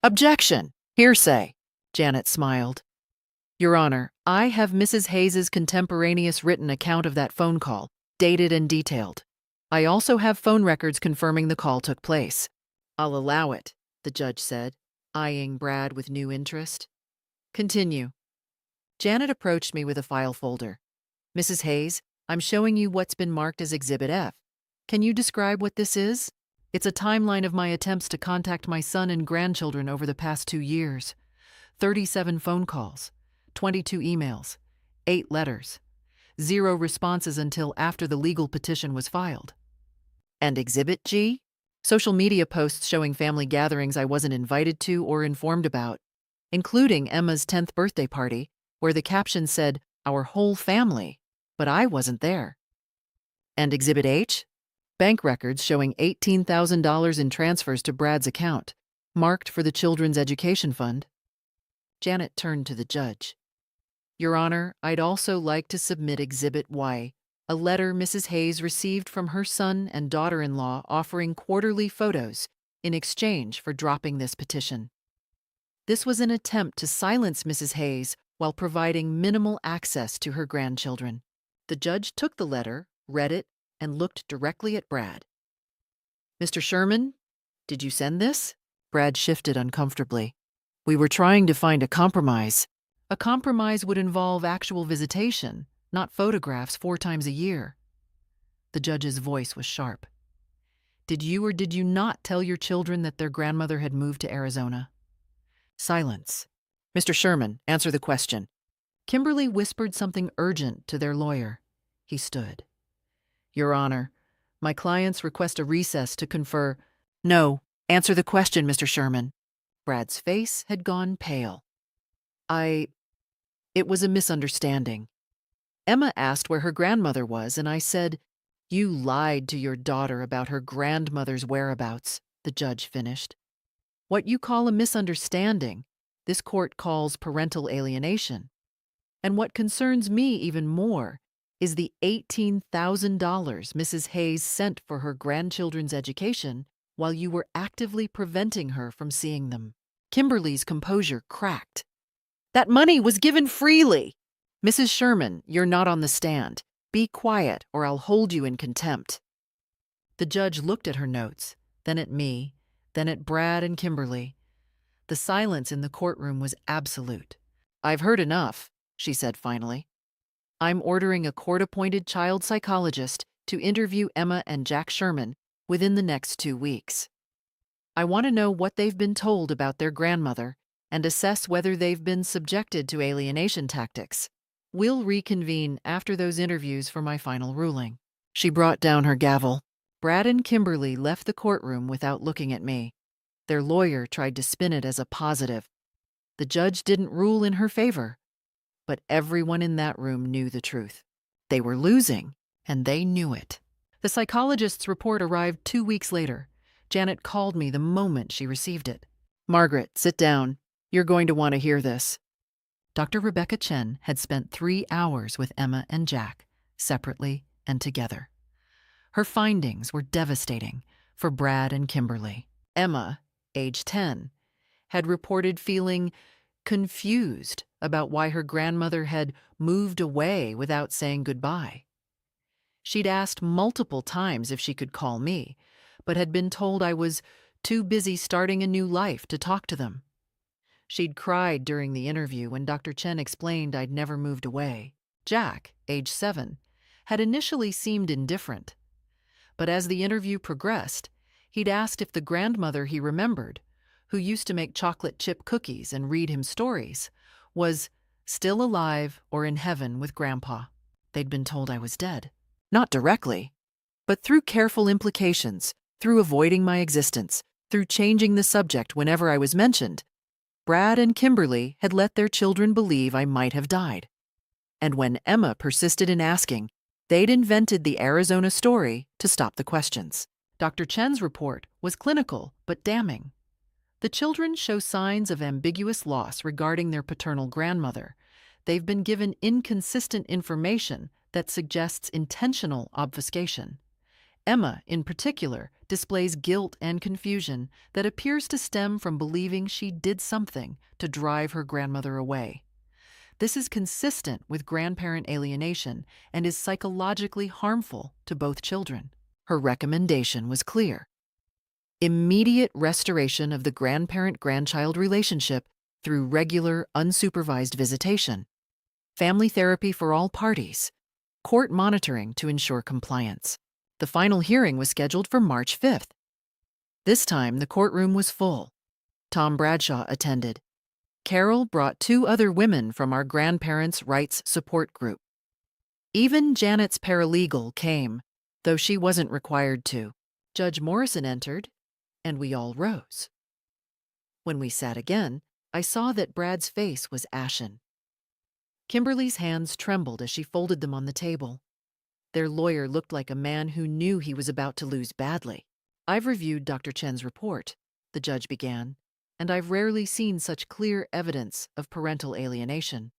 Objection! Hearsay! Janet smiled. Your Honor, I have Mrs. Hayes's contemporaneous written account of that phone call, dated and detailed. I also have phone records confirming the call took place. I'll allow it, the judge said, eyeing Brad with new interest. Continue. Janet approached me with a file folder. Mrs. Hayes, I'm showing you what's been marked as Exhibit F. Can you describe what this is? It's a timeline of my attempts to contact my son and grandchildren over the past 2 years. 37 phone calls, 22 emails, 8 letters, 0 responses until after the legal petition was filed. And Exhibit G? Social media posts showing family gatherings I wasn't invited to or informed about, including Emma's 10th birthday party, where the caption said, "Our whole family," but I wasn't there. And Exhibit H? Bank records showing $18,000 in transfers to Brad's account, marked for the Children's Education Fund. Janet turned to the judge. Your Honor, I'd also like to submit Exhibit Y, a letter Mrs. Hayes received from her son and daughter-in-law offering quarterly photos in exchange for dropping this petition. This was an attempt to silence Mrs. Hayes while providing minimal access to her grandchildren. The judge took the letter, read it, and looked directly at Brad. Mr. Sherman, did you send this? Brad shifted uncomfortably. We were trying to find a compromise. A compromise would involve actual visitation, not photographs 4 times a year. The judge's voice was sharp. Did you or did you not tell your children that their grandmother had moved to Arizona? Silence. Mr. Sherman, answer the question. Kimberly whispered something urgent to their lawyer. He stood. Your Honor, my clients request a recess to confer. No, answer the question, Mr. Sherman. Brad's face had gone pale. It was a misunderstanding. Emma asked where her grandmother was, and I said, You lied to your daughter about her grandmother's whereabouts, the judge finished. What you call a misunderstanding, this court calls parental alienation. And what concerns me even more is the $18,000 Mrs. Hayes sent for her grandchildren's education while you were actively preventing her from seeing them. Kimberly's composure cracked. That money was given freely. Mrs. Sherman, you're not on the stand. Be quiet or I'll hold you in contempt. The judge looked at her notes, then at me, then at Brad and Kimberly. The silence in the courtroom was absolute. I've heard enough, she said finally. I'm ordering a court-appointed child psychologist to interview Emma and Jack Sherman within the next 2 weeks. I want to know what they've been told about their grandmother and assess whether they've been subjected to alienation tactics. We'll reconvene after those interviews for my final ruling. She brought down her gavel. Brad and Kimberly left the courtroom without looking at me. Their lawyer tried to spin it as a positive. The judge didn't rule in her favor. But everyone in that room knew the truth. They were losing, and they knew it. The psychologist's report arrived 2 weeks later. Janet called me the moment she received it. Margaret, sit down. You're going to want to hear this. Dr. Rebecca Chen had spent 3 hours with Emma and Jack, separately and together. Her findings were devastating for Brad and Kimberly. Emma, age 10, had reported feeling confused about why her grandmother had moved away without saying goodbye. She'd asked multiple times if she could call me, but had been told I was too busy starting a new life to talk to them. She'd cried during the interview when Dr. Chen explained I'd never moved away. Jack, age 7, had initially seemed indifferent, but as the interview progressed, he'd asked if the grandmother he remembered, who used to make chocolate chip cookies and read him stories, was still alive or in heaven with Grandpa. They'd been told I was dead. Not directly, but through careful implications, through avoiding my existence, through changing the subject whenever I was mentioned. Brad and Kimberly had let their children believe I might have died. And when Emma persisted in asking, they'd invented the Arizona story to stop the questions. Dr. Chen's report was clinical but damning. The children show signs of ambiguous loss regarding their paternal grandmother. They've been given inconsistent information that suggests intentional obfuscation. Emma, in particular, displays guilt and confusion that appears to stem from believing she did something to drive her grandmother away. This is consistent with grandparent alienation and is psychologically harmful to both children. Her recommendation was clear: immediate restoration of the grandparent-grandchild relationship through regular, unsupervised visitation, family therapy for all parties, court monitoring to ensure compliance. The final hearing was scheduled for March 5th. This time, the courtroom was full. Tom Bradshaw attended. Carol brought 2 other women from our grandparents' rights support group. Even Janet's paralegal came, though she wasn't required to. Judge Morrison entered, and we all rose. When we sat again, I saw that Brad's face was ashen. Kimberly's hands trembled as she folded them on the table. Their lawyer looked like a man who knew he was about to lose badly. "I've reviewed Dr. Chen's report," the judge began, "and I've rarely seen such clear evidence of parental alienation.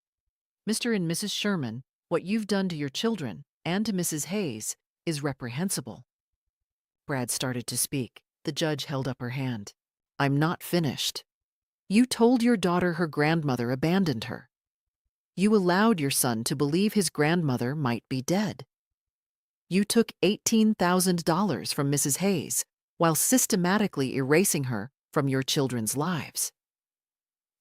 Mr. and Mrs. Sherman, what you've done to your children and to Mrs. Hayes is reprehensible." Brad started to speak. The judge held up her hand. "I'm not finished. You told your daughter her grandmother abandoned her. You allowed your son to believe his grandmother might be dead. You took $18,000 from Mrs. Hayes while systematically erasing her from your children's lives.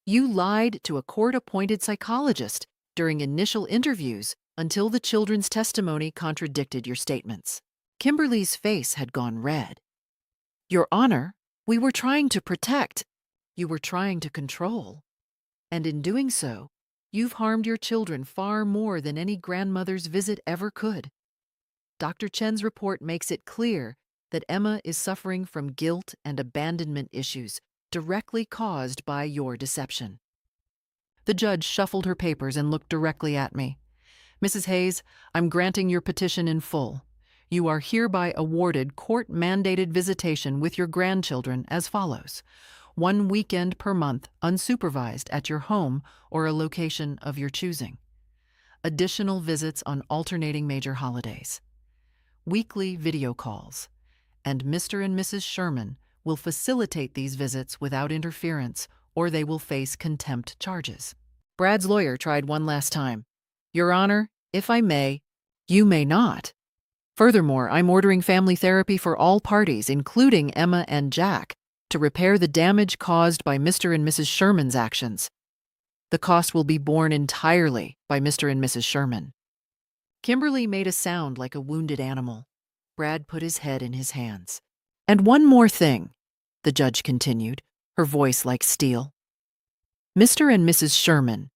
You lied to a court-appointed psychologist during initial interviews until the children's testimony contradicted your statements." Kimberly's face had gone red. "Your Honor, we were trying to protect. You were trying to control. And in doing so, you've harmed your children far more than any grandmother's visit ever could. Dr. Chen's report makes it clear that Emma is suffering from guilt and abandonment issues directly caused by your deception." The judge shuffled her papers and looked directly at me. "Mrs. Hayes, I'm granting your petition in full. You are hereby awarded court-mandated visitation with your grandchildren as follows: 1 weekend per month unsupervised at your home or a location of your choosing. Additional visits on alternating major holidays. Weekly video calls. And Mr. and Mrs. Sherman will facilitate these visits without interference, or they will face contempt charges." Brad's lawyer tried one last time. "Your Honor, if I may, you may not. Furthermore, I'm ordering family therapy for all parties, including Emma and Jack, to repair the damage caused by Mr. and Mrs. Sherman's actions. The cost will be borne entirely by Mr. and Mrs. Sherman." Kimberly made a sound like a wounded animal. Brad put his head in his hands. "And one more thing," the judge continued, her voice like steel. "Mr. and Mrs. Sherman,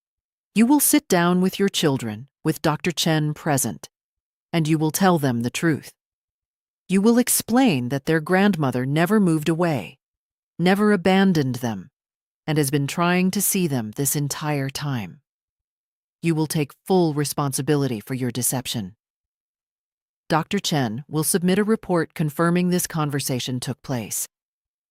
you will sit down with your children, with Dr. Chen present, and you will tell them the truth. You will explain that their grandmother never moved away, never abandoned them, and has been trying to see them this entire time. You will take full responsibility for your deception. Dr. Chen will submit a report confirming this conversation took place.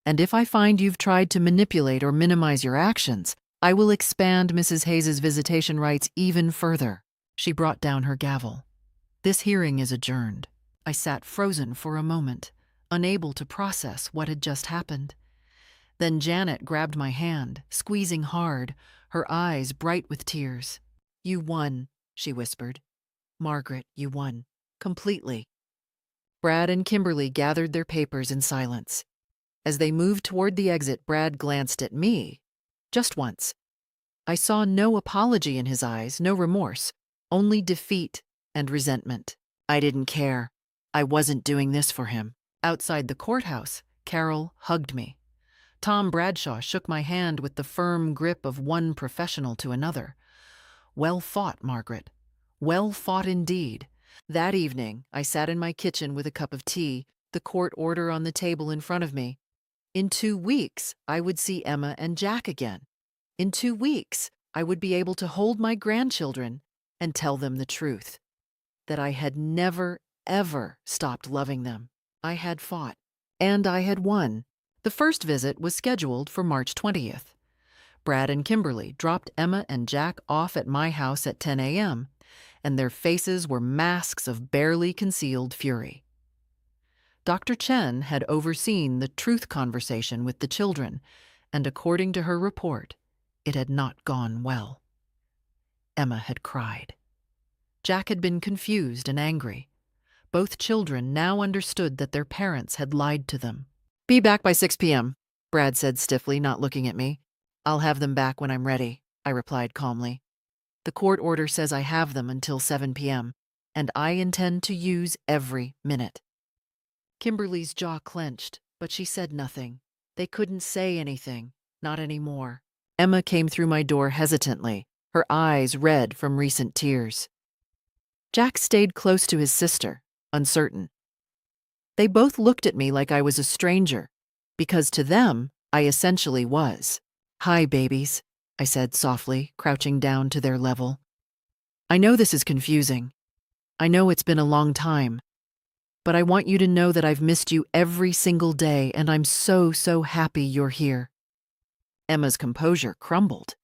And if I find you've tried to manipulate or minimize your actions, I will expand Mrs. Hayes' visitation rights even further." She brought down her gavel. "This hearing is adjourned." I sat frozen for a moment, unable to process what had just happened. Then Janet grabbed my hand, squeezing hard, her eyes bright with tears. "You won," she whispered. "Margaret, you won. completely. Brad and Kimberly gathered their papers in silence. As they moved toward the exit, Brad glanced at me, just once. I saw no apology in his eyes, no remorse, only defeat and resentment. I didn't care. I wasn't doing this for him. Outside the courthouse, Carol hugged me. Tom Bradshaw shook my hand with the firm grip of one professional to another. Well fought, Margaret. Well fought indeed. That evening, I sat in my kitchen with a cup of tea, the court order on the table in front of me. In 2 weeks, I would see Emma and Jack again. In 2 weeks, I would be able to hold my grandchildren and tell them the truth. That I had never, ever stopped loving them. I had fought, and I had won. The first visit was scheduled for March 20th. Brad and Kimberly dropped Emma and Jack off at my house at 10 a.m., and their faces were masks of barely concealed fury. Dr. Chen had overseen the truth conversation with the children, and according to her report, it had not gone well. Emma had cried. Jack had been confused and angry. Both children now understood that their parents had lied to them. "Be back by 6 p.m., Brad said stiffly, not looking at me. "I'll have them back when I'm ready," I replied calmly. "The court order says I have them until 7 p.m., and I intend to use every minute." Kimberly's jaw clenched, but she said nothing. They couldn't say anything, not anymore. Emma came through my door hesitantly, her eyes red from recent tears. Jack stayed close to his sister, uncertain. They both looked at me like I was a stranger, because to them, I essentially was. "Hi, babies," I said softly, crouching down to their level. "I know this is confusing. I know it's been a long time. But I want you to know that I've missed you every single day, and I'm so, so happy you're here." Emma's composure crumbled.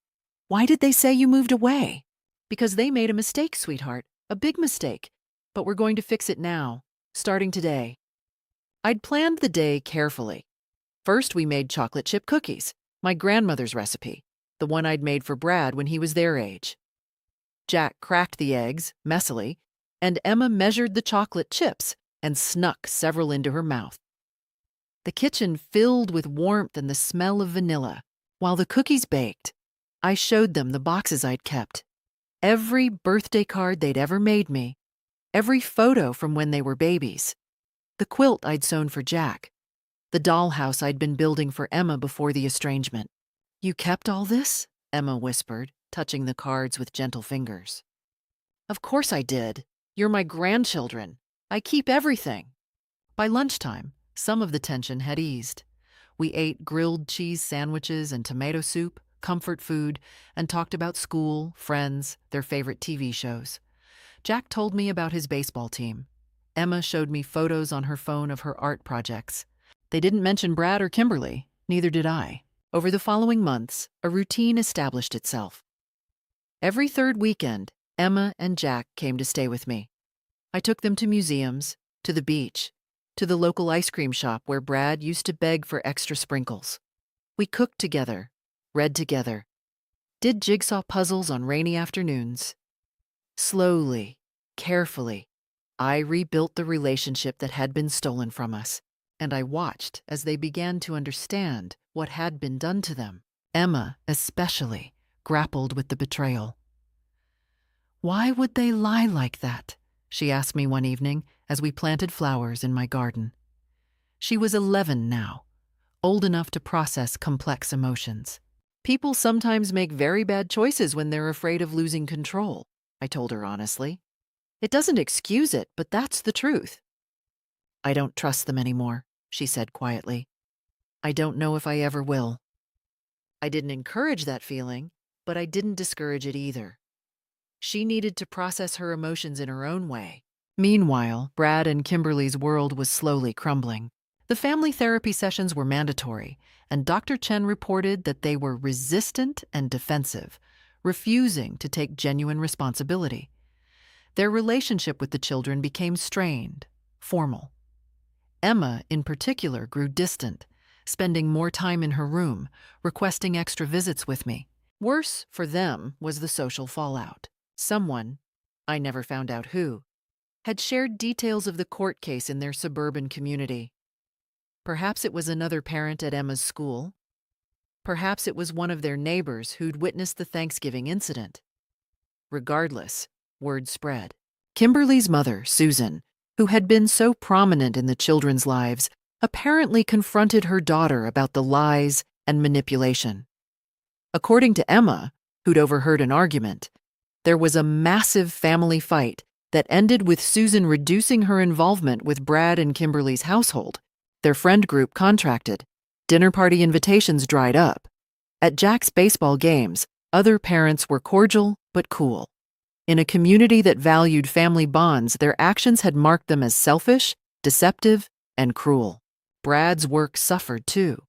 "Why did they say you moved away?" "Because they made a mistake, sweetheart. A big mistake. But we're going to fix it now, starting today." I'd planned the day carefully. First, we made chocolate chip cookies, my grandmother's recipe, the one I'd made for Brad when he was their age. Jack cracked the eggs, messily, and Emma measured the chocolate chips and snuck several into her mouth. The kitchen filled with warmth and the smell of vanilla. While the cookies baked, I showed them the boxes I'd kept. Every birthday card they'd ever made me, every photo from when they were babies, the quilt I'd sewn for Jack, the dollhouse I'd been building for Emma before the estrangement. "You kept all this?" Emma whispered, touching the cards with gentle fingers. "Of course I did. You're my grandchildren. I keep everything." By lunchtime, some of the tension had eased. We ate grilled cheese sandwiches and tomato soup, comfort food, and talked about school, friends, their favorite TV shows. Jack told me about his baseball team. Emma showed me photos on her phone of her art projects. They didn't mention Brad or Kimberly, neither did I. Over the following months, a routine established itself. Every third weekend, Emma and Jack came to stay with me. I took them to museums, to the beach, to the local ice cream shop where Brad used to beg for extra sprinkles. We cooked together, read together, did jigsaw puzzles on rainy afternoons. Slowly, carefully, I rebuilt the relationship that had been stolen from us, and I watched as they began to understand what had been done to them. Emma, especially, grappled with the betrayal. "Why would they lie like that?" she asked me one evening as we planted flowers in my garden. She was 11 now, old enough to process complex emotions. "People sometimes make very bad choices when they're afraid of losing control," I told her honestly. "It doesn't excuse it, but that's the truth." "I don't trust them anymore," she said quietly. "I don't know if I ever will." I didn't encourage that feeling, but I didn't discourage it either. She needed to process her emotions in her own way. Meanwhile, Brad and Kimberly's world was slowly crumbling. The family therapy sessions were mandatory, and Dr. Chen reported that they were resistant and defensive, refusing to take genuine responsibility. Their relationship with the children became strained, formal. Emma, in particular, grew distant, spending more time in her room, requesting extra visits with me. Worse for them was the social fallout. Someone, I never found out who, had shared details of the court case in their suburban community. Perhaps it was another parent at Emma's school. Perhaps it was one of their neighbors who'd witnessed the Thanksgiving incident. Regardless, word spread. Kimberly's mother, Susan, who had been so prominent in the children's lives, apparently confronted her daughter about the lies and manipulation. According to Emma, who'd overheard an argument, there was a massive family fight that ended with Susan reducing her involvement with Brad and Kimberly's household. Their friend group contracted. Dinner party invitations dried up. At Jack's baseball games, other parents were cordial but cool. In a community that valued family bonds, their actions had marked them as selfish, deceptive, and cruel. Brad's work suffered too.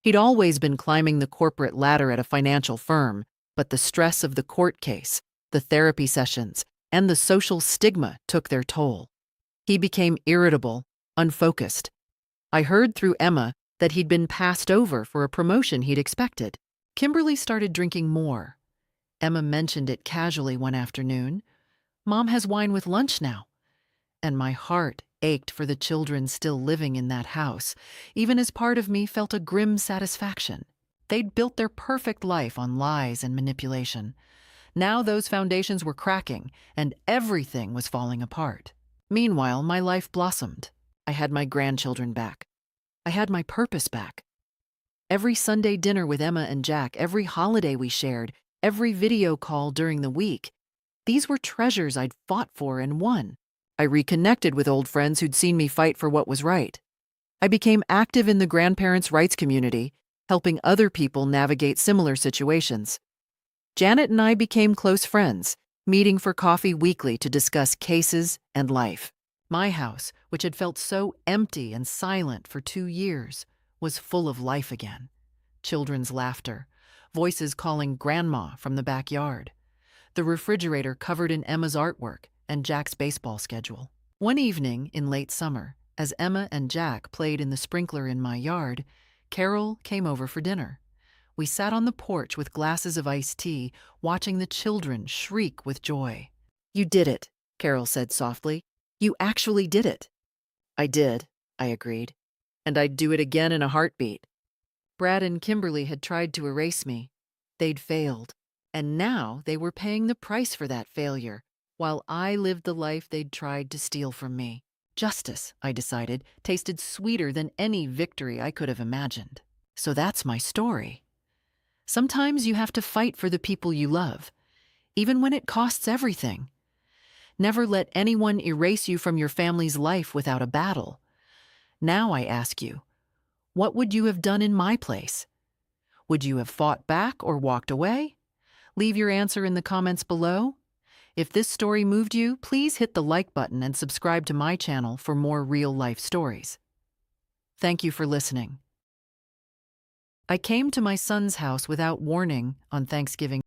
He'd always been climbing the corporate ladder at a financial firm, but the stress of the court case, the therapy sessions, and the social stigma took their toll. He became irritable, unfocused. I heard through Emma that he'd been passed over for a promotion he'd expected. Kimberly started drinking more. Emma mentioned it casually one afternoon. "Mom has wine with lunch now." And my heart ached for the children still living in that house, even as part of me felt a grim satisfaction. They'd built their perfect life on lies and manipulation. Now those foundations were cracking, and everything was falling apart. Meanwhile, my life blossomed. I had my grandchildren back. I had my purpose back. Every Sunday dinner with Emma and Jack, every holiday we shared, every video call during the week, these were treasures I'd fought for and won. I reconnected with old friends who'd seen me fight for what was right. I became active in the grandparents' rights community, helping other people navigate similar situations. Janet and I became close friends, meeting for coffee weekly to discuss cases and life. My house, which had felt so empty and silent for 2 years, was full of life again. Children's laughter, voices calling Grandma from the backyard, the refrigerator covered in Emma's artwork, and Jack's baseball schedule. One evening in late summer, as Emma and Jack played in the sprinkler in my yard, Carol came over for dinner. We sat on the porch with glasses of iced tea, watching the children shriek with joy. "You did it," Carol said softly. "You actually did it." "I did," I agreed. "And I'd do it again in a heartbeat." Brad and Kimberly had tried to erase me. They'd failed. And now they were paying the price for that failure, while I lived the life they'd tried to steal from me. Justice, I decided, tasted sweeter than any victory I could have imagined. So that's my story. Sometimes you have to fight for the people you love, even when it costs everything. Never let anyone erase you from your family's life without a battle. Now I ask you, what would you have done in my place? Would you have fought back or walked away? Leave your answer in the comments below. If this story moved you, please hit the like button and subscribe to my channel for more real-life stories. Thank you for listening. I came to my son's house without warning on Thanksgiving.